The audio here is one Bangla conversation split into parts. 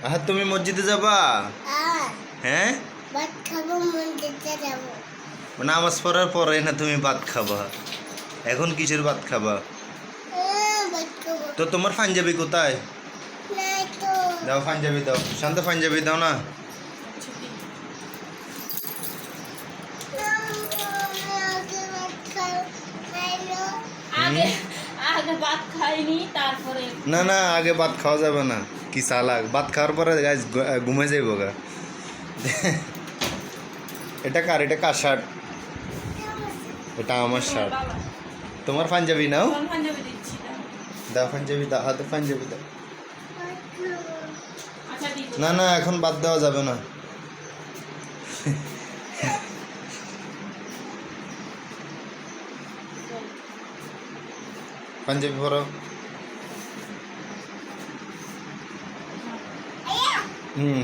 আহা তুমি মসজিদে যাবা? হ্যাঁ, ভাত খাবো, মন্দিরে যাবো। নামাজ পড়ার পরে না তুমি ভাত খাবা? এখন কিসের ভাত খাবা? ভাত খাবো। তো তোমার পাঞ্জাবি কোথায়? নাই তো। দাও পাঞ্জাবি দাও, শান্ত পাঞ্জাবি দাও না। আগে ভাত খাইনি তারপরে না না, আগে ভাত খাওয়া যাবে না। কি চালাক, ভাত খাওয়ার পরে গাছ ঘুমে যাইব গা। এটা কার? এটা কার শার্ট? এটা আমার শার্ট। বাবা তোমার পাঞ্জাবি নাও। কোন পাঞ্জাবি দিচ্ছি দাও। দাও পাঞ্জাবি দাও, হাতে পাঞ্জাবি দাও। আচ্ছা দিব না না, এখন বাদ দেওয়া যাবে না। পাঞ্জাবি পরো।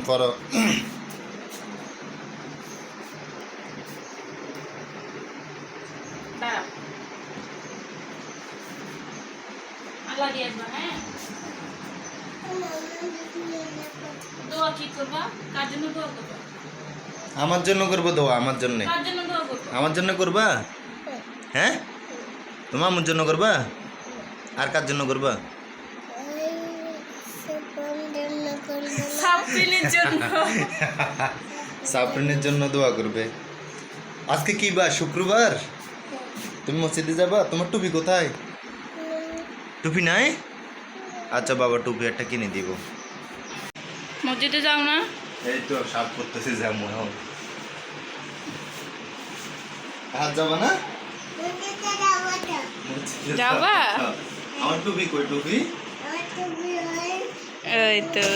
পরো। দাঁড়াও আল্লাহ দিয়ে আসবা। হ্যাঁ দোয়া কি করবা? কার জন্য দোয়া করবা? আমার জন্য করবো দোয়া, আমার জন্য। কার জন্য দোয়া করবা? আমার জন্য করবা? হ্যাঁ, তোমার আমার জন্য করবা? আর কার জন্য করবা? সাফরিনের জন্য। সাফরিনের জন্য দোয়া করবে। আজকে কি বার? শুক্রবার। তুমি মসজিদে যাবা? তোমার টুপি কোথায়? টুপি নাই? আচ্ছা বাবা, টুপি একটা কিনে দিব। মসজিদে যাও না? এই তো সাপ করতেছে, যেমন হাত যাবা না? মসজিদে যাবা? আমার টুপি কই? টুপি এই তো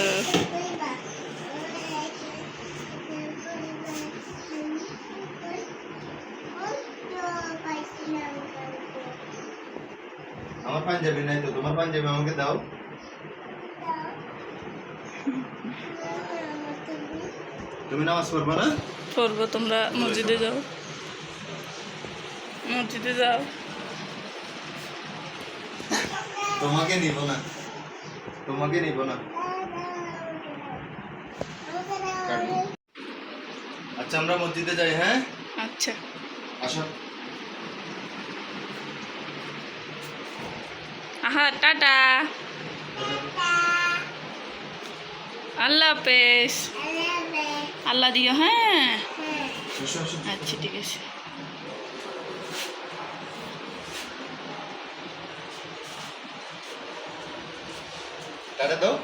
আমার পাঞ্জাবি নাই তো, তোমার পাঞ্জাবি আমাকে দাও। তুমি নামাজ পড়বা না? করবো। তোমরা মসজিদে যাও, মসজিদে যাও। তোমাকে নিব না, তোমাকে নিব না। আচ্ছা আমরা মসজিদে যাই। হ্যাঁ আচ্ছা আসো। আহা টাটা, আল্লাহ হাফেজ। আল্লাহ দিও। হ্যাঁ এসো, এসো। আচ্ছা ঠিক আছে। টাটা দাও।